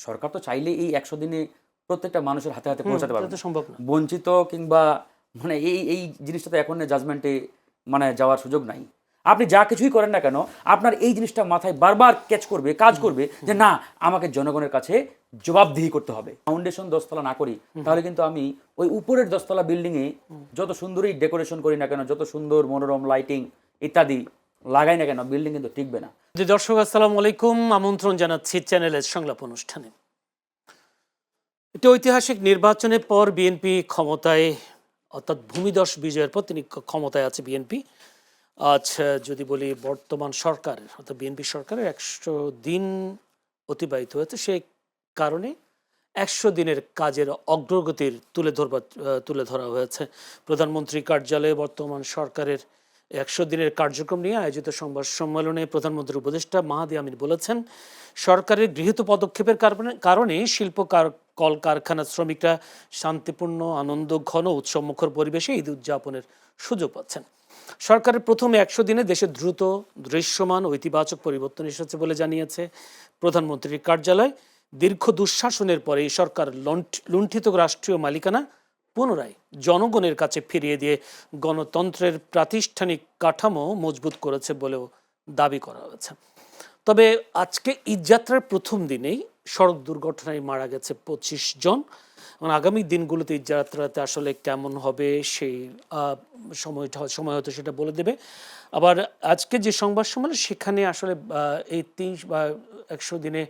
সরকার তো চাইলে এই 100 দিনে প্রত্যেকটা মানুষের হাতে হাতে পৌঁছাতে পারবে, সম্ভব না। বঞ্চিত কিংবা মানে এই জিনিসটা তো এখন জাজমেন্টে মানে যাওয়ার সুযোগ নাই। আপনি যা কিছুই করেন না কেন, আপনার এই জিনিসটা মাথায় বারবার ক্যাচ করবে, কাজ করবে যে না, আমাকে জনগণের কাছে জবাবদিহি করতে হবে। ফাউন্ডেশন 10 তলা না করি, তাহলে কিন্তু আমি ওই উপরের 10 তলা বিল্ডিংয়ে যত সুন্দরই ডেকোরেশন করি না কেন, যত সুন্দর মনোরম লাইটিং ইত্যাদি লাগাই না কেন, বিল্ডিং কিন্তু টিকবে না। দর্শক আসসালামু আলাইকুম, আমন্ত্রণ জানাচ্ছি চ্যানেলের সংলাপ অনুষ্ঠানে। একটি ঐতিহাসিক নির্বাচনের পর বিএনপি ক্ষমতায়, অর্থাৎ ভূমিধস বিজয়ের পর তিনি ক্ষমতায় আছে বিএনপি। আজ যদি বলি বর্তমান সরকারের অর্থাৎ বিএনপি সরকারের 100 দিন অতিবাহিত হয়েছে, সেই কারণে 100 দিনের কাজের অগ্রগতির তুলে ধরা হয়েছে। প্রধানমন্ত্রী কার্যালয়ে বর্তমান সরকারের 100 দিনের কার্যক্রম নিয়ে আয়োজিত সংবাদ সম্মেলনে প্রধানমন্ত্রীর উপদেষ্টা মাহাদি আমিন বলেছেন, সরকারের গৃহীত পদক্ষেপের কারণে শিল্প কলকারখানার শ্রমিকরা শান্তিপূর্ণ, আনন্দ ঘন, উৎসবমুখর পরিবেশে ঈদ উদযাপনের সুযোগ পাচ্ছেন। সরকারের প্রথম 100 দিনে দেশে দ্রুত, দৃশ্যমান ও ইতিবাচক পরিবর্তন এসেছে বলে জানিয়েছে প্রধানমন্ত্রীর কার্যালয়। দীর্ঘ দুঃশাসনের পরে এই সরকার লুণ্ঠিত রাষ্ট্রীয় মালিকানা পুনরায় জনগণের কাছে ফিরিয়ে দিয়ে গণতন্ত্রের প্রাতিষ্ঠানিক কাঠামো মজবুত করেছে বলেও দাবি করা হয়েছে। তবে আজকে ঈদযাত্রার প্রথম দিনেই সড়ক দুর্ঘটনায় মারা গেছে 25 জন। আগামী দিনগুলোতে ঈদযাত্রাতে আসলে কেমন হবে সেই সময় হয়তো সেটা বলে দেবে। আবার আজকে যে সংবাদ সম্মেলন, সেখানে আসলে এই 100 দিনে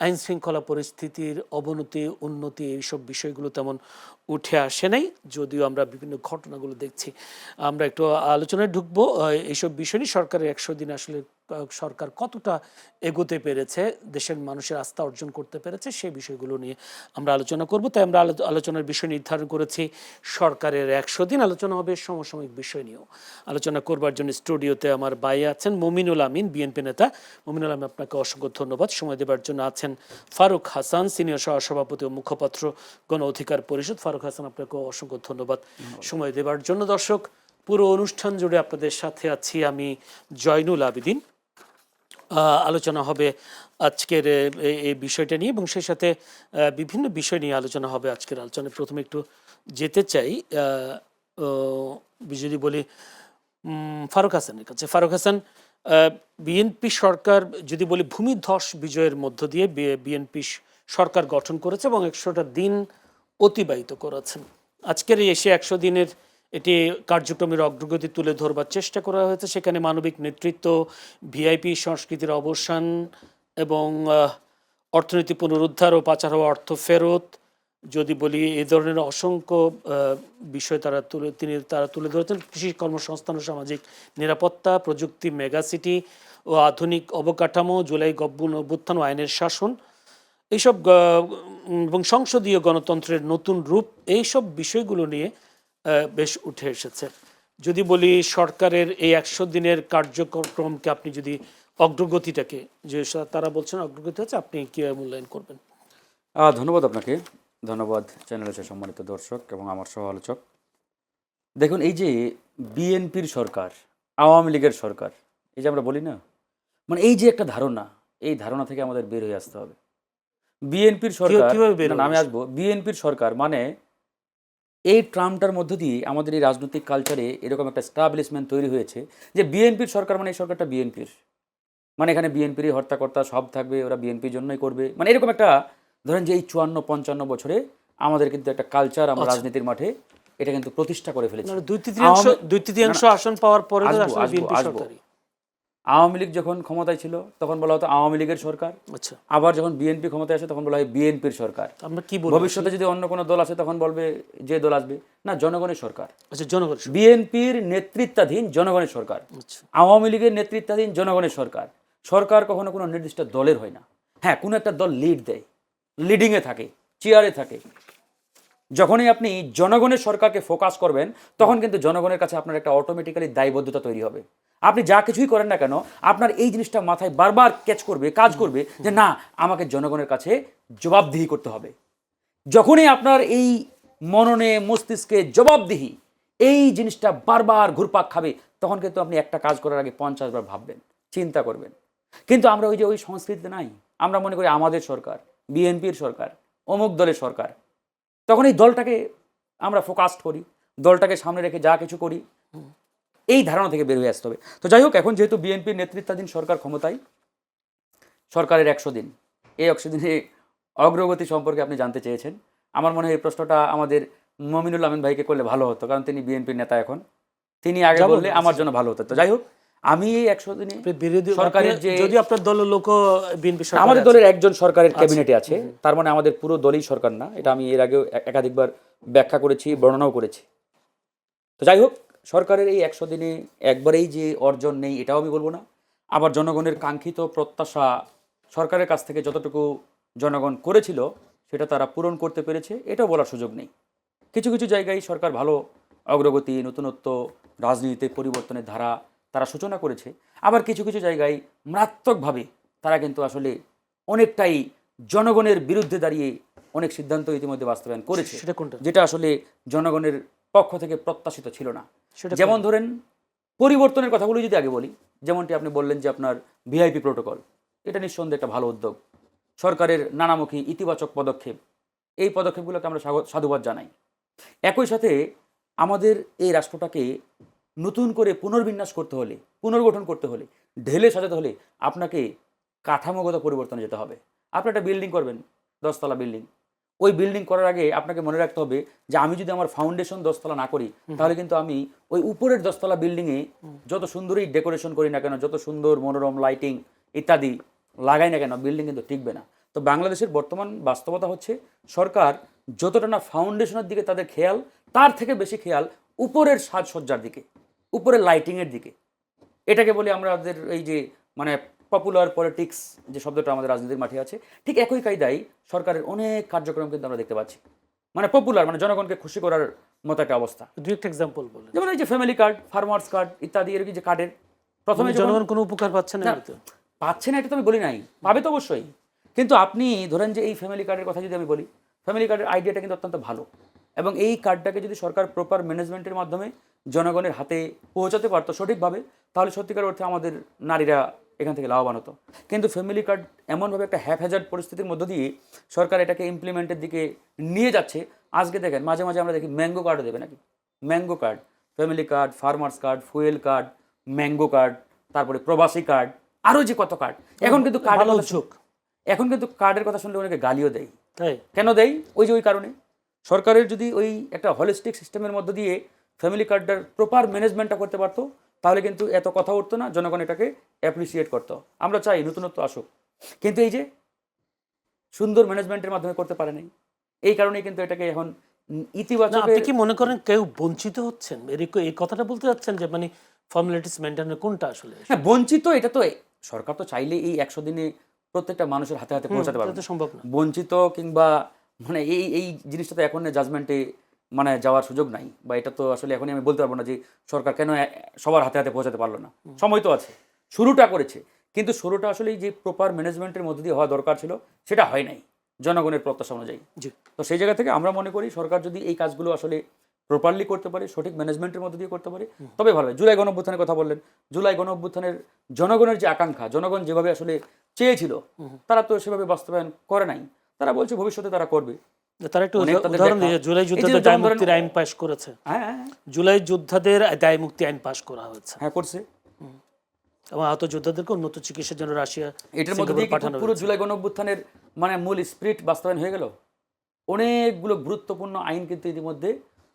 আইন শৃঙ্খলা পরিস্থিতির অবনতি, উন্নতি, এইসব বিষয়গুলো তেমন উঠে আসে নাই, যদিও আমরা বিভিন্ন ঘটনাগুলো দেখছি। আমরা একটু আলোচনায় ঢুকবো এইসব বিষয় নিয়ে। সরকারের 100 দিন আসলে সরকার কতটা এগোতে পেরেছে, দেশের মানুষের আস্থা অর্জন করতে পেরেছে, সেই বিষয়গুলো নিয়ে আমরা আলোচনা করব। তাই আমরা আলোচনার বিষয় নির্ধারণ করেছি সরকারের 100 দিন। আলোচনা হবে সমসাময়িক বিষয় নিয়েও। আলোচনা করবার জন্য স্টুডিওতে আমার ভাই আছেন মমিনুল আমিন, বিএনপি নেতা। মমিনুল আমিন, আপনাকে অসংখ্য ধন্যবাদ। সময় দেবার জন্য আছেন ফারুক হাসান, সিনিয়র সহসভাপতি ও মুখপাত্র গণ অধিকার পরিষদ। ফারুক হাসান, আপনাকে অসংখ্য ধন্যবাদ সময় দেবার জন্য। দর্শক, পুরো অনুষ্ঠান জুড়ে আপনাদের সাথে আছি আমি জয়নুল আবেদিন। আলোচনা হবে আজকের এই বিষয়টা নিয়ে এবং সেই সাথে বিভিন্ন বিষয় নিয়ে আলোচনা হবে আজকের আলোচনায়। প্রথমে একটু যেতে চাই যদি বলি ফারুক হাসানের কাছে। ফারুক হাসান, বিএনপি সরকার যদি বলি ভূমিধস বিজয়ের মধ্য দিয়ে বিএনপি সরকার গঠন করেছে এবং 100টা দিন অতিবাহিত করেছেন। আজকের এসে 100 দিনের এটি কার্যক্রমের অগ্রগতি তুলে ধরবার চেষ্টা করা হয়েছে। সেখানে মানবিক নেতৃত্ব, ভিআইপি সংস্কৃতির অবসান এবং অর্থনীতি পুনরুদ্ধার ও পাচার হওয়া অর্থ ফেরত, যদি বলি এই ধরনের অসংখ্য বিষয় তারা তুলে ধরেছেন। কৃষি কর্মসংস্থান ও সামাজিক নিরাপত্তা, প্রযুক্তি, মেগাসিটি ও আধুনিক অবকাঠামো, জুলাই অভ্যুত্থান ও আইনের শাসন, এইসব এবং সংসদীয় গণতন্ত্রের নতুন রূপ, এইসব বিষয়গুলো নিয়ে বেশ উঠে এসেছে। যদি বলি সরকারের এই 100 দিনের কার্যক্রমকে আপনি যদি অগ্রগতিটাকে, যে তারা বলছেন অগ্রগতি হচ্ছে, আপনি কীভাবে মূল্যায়ন করবেন? ধন্যবাদ আপনাকে, ধন্যবাদ চ্যানেলের সম্মানিত দর্শক এবং আমার সহ আলোচক। দেখুন, এই যে বিএনপির সরকার, আওয়ামী লীগের সরকার, এই যে আমরা বলি না, মানে এই যে একটা ধারণা, এই ধারণা থেকে আমাদের বের হয়ে আসতে হবে। বিএনপির সরকার, আমি আসবো, বিএনপির সরকার মানে এই ট্রামটার মধ্য দিয়ে আমাদের এই রাজনৈতিক কালচারে এরকম একটা স্টাবলিশমেন্ট তৈরি হয়েছে যে বিএনপির সরকার মানে এই সরকারটা বিএনপির, মানে এখানে বিএনপিরই হর্তাকর্তা সব থাকবে, ওরা বিএনপির জন্যই করবে, মানে এরকম একটা, ধরেন যে এই 54-55 বছরে আমাদের কিন্তু একটা কালচার আমরা রাজনীতির মাঠে এটা কিন্তু প্রতিষ্ঠা করে ফেলেছি। দুই তৃতীয়াংশ আসন পাওয়ার পরে আওয়ামী লীগ যখন ক্ষমতায় ছিল তখন বলা হতো আওয়ামী লীগের সরকার। আচ্ছা, আবার যখন বিএনপি ক্ষমতায় আসে তখন বলা হয় বিএনপির সরকার। আমরা কি বলবো, ভবিষ্যতে যদি অন্য কোনো দল আসে তখন বলবে যে দল আসবে না, জনগণের সরকার। আচ্ছা, জনগণ, বিএনপির নেতৃত্বাধীন জনগণের সরকার, আওয়ামী লীগের নেতৃত্বাধীন জনগণের সরকার। সরকার কখনো কোনো নির্দিষ্ট দলের হয় না। হ্যাঁ, কোনো একটা দল লিড দেয়, লিডিংয়ে থাকে, চেয়ারে থাকে। যখনই আপনি জনগণের সরকারকে ফোকাস করবেন তখন কিন্তু জনগণের কাছে আপনার একটা অটোমেটিক্যালি দায়বদ্ধতা তৈরি হবে। আপনি যা কিছুই করেন না কেন, আপনার এই জিনিসটা মাথায় বারবার ক্যাচ করবে, কাজ করবে যে না, আমাকে জনগণের কাছে জবাবদিহি করতে হবে। যখনই আপনার এই মননে, মস্তিষ্কে জবাবদিহি, এই জিনিসটা বারবার ঘুরপাক খাবে, তখন কিন্তু আপনি একটা কাজ করার আগে 50 বার ভাববেন, চিন্তা করবেন। কিন্তু আমরা ওই সংস্কৃতিতে নাই। আমরা মনে করি আমাদের সরকার, বিএনপির সরকার, অমুক দলের সরকার, তখন এই দলটাকে আমরা ফোকাসড করি, দলটাকে সামনে রেখে যা কিছু করি, এই ধারণা থেকে বের হয়ে আসতে হবে। তো যাই হোক, এখন যেহেতু বিএনপির নেতৃত্বাধীন সরকার ক্ষমতায়, সরকারের 100 দিন, এই 100 দিনে অগ্রগতি সম্পর্কে আপনি জানতে চেয়েছেন। আমার মনে হয় এই প্রশ্নটা আমাদের মমিনুল আমিন ভাইকে করলে ভালো হতো, কারণ তিনি বিএনপির নেতা এখন। তিনি আগে যাবো বললে না, আমার জন্য ভালো হতো। তো যাই হোক, আমি এই 100 দিনে বিরোধী সরকারের যে যদি আপনার দলের লোক বিএনপি আমাদের দলের একজন সরকারের ক্যাবিনেটে আছে, তার মানে আমাদের পুরো দলই সরকার না। এটা আমি এর আগেও একাধিকবার ব্যাখ্যা করেছি, বর্ণনাও করেছি। তো যাই হোক, সরকারের এই 100 দিনে একবারেই যে অর্জন নেই এটাও আমি বলবো না, আবার জনগণের কাঙ্ক্ষিত প্রত্যাশা সরকারের কাছ থেকে যতটুকু জনগণ করেছিল সেটা তারা পূরণ করতে পেরেছে এটাও বলার সুযোগ নেই। কিছু কিছু জায়গায় সরকার ভালো অগ্রগতি, নতুনত্ব, রাজনীতিতে পরিবর্তনের ধারা তারা সূচনা করেছে, আবার কিছু কিছু জায়গায় মারাত্মকভাবে তারা কিন্তু আসলে অনেকটাই জনগণের বিরুদ্ধে দাঁড়িয়ে অনেক সিদ্ধান্ত ইতিমধ্যে বাস্তবায়ন করেছে, সেটা কোনটা? যেটা আসলে জনগণের পক্ষ থেকে প্রত্যাশিত ছিল না। সেটা যেমন ধরেন, পরিবর্তনের কথাগুলো যদি আগে বলি, যেমনটি আপনি বললেন যে আপনার ভিআইপি প্রোটোকল, এটা নিঃসন্দেহে একটা ভালো উদ্যোগ, সরকারের নানামুখী ইতিবাচক পদক্ষেপ, এই পদক্ষেপগুলোকে আমরা সাধুবাদ জানাই। একই সাথে আমাদের এই রাষ্ট্রটাকে নতুন করে পুনর্বিন্যাস করতে হলে, পুনর্গঠন করতে হলে, ঢেলে সাজাতে হলে আপনাকে কাঠামোগত পরিবর্তনে যেতে হবে। আপনি একটা বিল্ডিং করবেন, 10 তলা বিল্ডিং, ওই বিল্ডিং করার আগে আপনাকে মনে রাখতে হবে যে আমি যদি আমার ফাউন্ডেশন 10 তলা না করি, তাহলে কিন্তু আমি ওই উপরের 10 তলা বিল্ডিংয়ে যত সুন্দরই ডেকোরেশন করি না কেন, যত সুন্দর মনোরম লাইটিং ইত্যাদি লাগাই না কেন, বিল্ডিং কিন্তু টিকবে না। তো বাংলাদেশের বর্তমান বাস্তবতা হচ্ছে, সরকার যতটা না ফাউন্ডেশনের দিকে তাদের খেয়াল, তার থেকে বেশি খেয়াল উপরের সাজসজ্জার দিকে, উপরের লাইটিংয়ের দিকে। এটাকে বলি আমরা আমাদের এই যে মানে পপুলার পলিটিক্স যে শব্দটা আমাদের রাজনীতির মাঠে আছে, ঠিক একই কায়দায় সরকারের অনেক কার্যক্রম কিন্তু আমরা দেখতে পাচ্ছি, মানে পপুলার, মানে জনগণকে খুশি করার মতো একটা অবস্থা। দুই একটা এক্সাম্পল বলেন। যেমন এই যে ফ্যামিলি কার্ড, ফার্মার্স কার্ড ইত্যাদি, এরকম যে কার্ডের প্রথমে জনগণ কোনো উপকার পাচ্ছে না, পাচ্ছে না এটা তো আমি বলি নাই, পাবে তো অবশ্যই। কিন্তু আপনি ধরেন যে এই ফ্যামিলি কার্ডের কথা যদি আমি বলি, ফ্যামিলি কার্ডের আইডিয়াটা কিন্তু অত্যন্ত ভালো, এবং এই কার্ডটাকে যদি সরকার প্রপার ম্যানেজমেন্টের মাধ্যমে জনগণের হাতে পৌঁছাতে পারতো সঠিকভাবে, তাহলে সত্যিকার অর্থে আমাদের নারীরা এখান থেকে লাভবান হতো। কিন্তু ফ্যামিলি কার্ড এমনভাবে একটা হ্যাপহ্যাজার্ড পরিস্থিতির মধ্য দিয়ে সরকার এটাকে ইমপ্লিমেন্টের দিকে নিয়ে যাচ্ছে। আজকে দেখেন মাঝে মাঝে আমরা দেখি ম্যাঙ্গো কার্ডও দেবে নাকি, mango card, family card, farmers card, fuel card, mango card, তারপরে প্রবাসী কার্ড, আরও যে কত কার্ড। এখন কিন্তু কার্ডের কথা শুনলে অনেকে গালিও দেয়। কেন দেয়? ওই কারণে সরকারের যদি ওই একটা হলিস্টিক সিস্টেমের মধ্য দিয়ে ফ্যামিলি কার্ডটার প্রপার ম্যানেজমেন্টটা করতে পারতো, তাহলে কিন্তু এত কথা উঠতো না, জনগণ এটাকে অ্যাপ্রিসিয়েট করতো। আমরা চাই নতুনত্ব আসুক, কিন্তু এই যে সুন্দর ম্যানেজমেন্টের মাধ্যমে করতে পারে নাই, এই কারণেই কিন্তু এটাকে এখন ইতিবাচক। আপনি কি মনে করেন কেউ বঞ্চিত হচ্ছেন? এই কথাটা বলতে যাচ্ছেন যে মানে ফর্মালিটিস মেইনটেইনের কোনটা আসলে? হ্যাঁ, বঞ্চিত এটা তো সরকার তো চাইলে এই 100 দিনে প্রত্যেকটা মানুষের হাতে হাতে পৌঁছাতে পারবে, সম্ভব না। বঞ্চিত কিংবা মানে এই জিনিসটা তো এখন জাজমেন্টে মানে যাওয়ার সুযোগ নাই, বা এটা তো আসলে এখনই আমি বলতে পারবো না যে সরকার কেন সবার হাতে হাতে পৌঁছাতে পারলো না। সময় তো আছে, শুরুটা করেছে, কিন্তু শুরুটা আসলে যে প্রপার ম্যানেজমেন্টের মধ্যে দিয়ে হওয়া দরকার ছিল সেটা হয় নাই জনগণের প্রত্যাশা অনুযায়ী। তো সেই জায়গা থেকে আমরা মনে করি সরকার যদি এই কাজগুলো আসলে প্রপারলি করতে পারে, সঠিক ম্যানেজমেন্টের মধ্যে দিয়ে করতে পারে, তবে ভালো হয়। জুলাই গণঅভ্যুত্থানের কথা বললেন, জুলাই গণঅভ্যুত্থানের জনগণের যে আকাঙ্ক্ষা, জনগণ যেভাবে আসলে চেয়েছিল, তারা তো সেভাবে বাস্তবায়ন করে নাই। তারা বলছে ভবিষ্যতে তারা করবে। তারা একটু উদাহরণ দিয়ে, জুলাই যোদ্ধাদের দায় মুক্তির আইন পাস করেছে। হ্যাঁ, জুলাই যোদ্ধাদের দায় মুক্তি আইন পাস করা হয়েছে। হ্যাঁ, করছে। এবং আহত যোদ্ধাদেরকে উন্নত চিকিৎসার জন্য রাশিয়া, এটার মধ্যে দিয়ে পুরো জুলাই গণঅভ্যুত্থানের মানে মূল স্পিরিট বাস্তবায়ন হয়ে গেল। অনেকগুলো গুরুত্বপূর্ণ আইন কিন্তু ইতিমধ্যে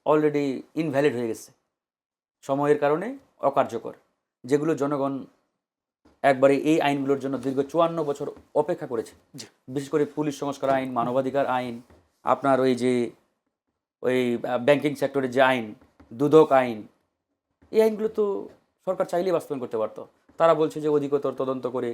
অলরেডি ইনভ্যালিড হয়ে গেছে, সময়ের কারণে অকার্যকর, যেগুলো জনগণ একবারে এই আইনগুলোর জন্য দীর্ঘ 54 বছর অপেক্ষা করেছে। বিশেষ করে পুলিশ সংস্কার আইন, মানবাধিকার আইন, আপনার ওই ব্যাংকিং সেক্টরের যে আইন, দুদক আইন, এই আইনগুলো তো সরকার চাইলেই বাস্তবায়ন করতে পারতো। তারা বলছে যে অধিকতর তদন্ত করে,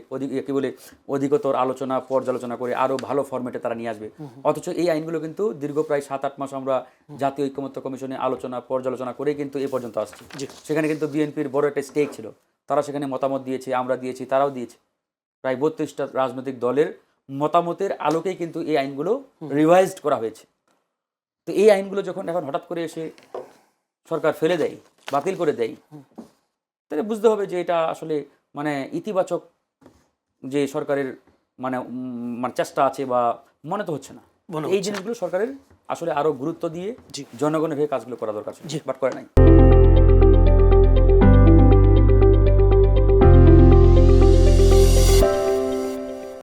অধিকতর আলোচনা পর্যালোচনা করে আরও ভালো ফরম্যাটে তারা নিয়ে আসবে। অথচ এই আইনগুলো কিন্তু দীর্ঘ প্রায় 7-8 মাস আমরা জাতীয় ঐক্যমত্য কমিশনে আলোচনা পর্যালোচনা করেই কিন্তু এই পর্যন্ত আসছে। সেখানে কিন্তু বিএনপির বড় একটা স্টেক ছিল, তারা সেখানে মতামত দিয়েছে, আমরা দিয়েছি, তারাও দিয়েছে। প্রায় 32টা রাজনৈতিক দলের মতামতের আলোকেই কিন্তু এই আইনগুলো রিভাইজড করা হয়েছে। তো এই আইনগুলো যখন এখন হঠাৎ করে এসে সরকার ফেলে দেয়, বাতিল করে দেয়, তাহলে বুঝতে হবে যে এটা আসলে মানে ইতিবাচক যে সরকারের মানে চেষ্টা আছে বা মনে তো হচ্ছে না। মনে এই হচ্ছে না। জিনিসগুলো সরকারের আসলে আরো গুরুত্ব দিয়ে জি। জনগণের হয়ে কাজগুলো করা দরকার ছিল, জি। বাট করে নাই।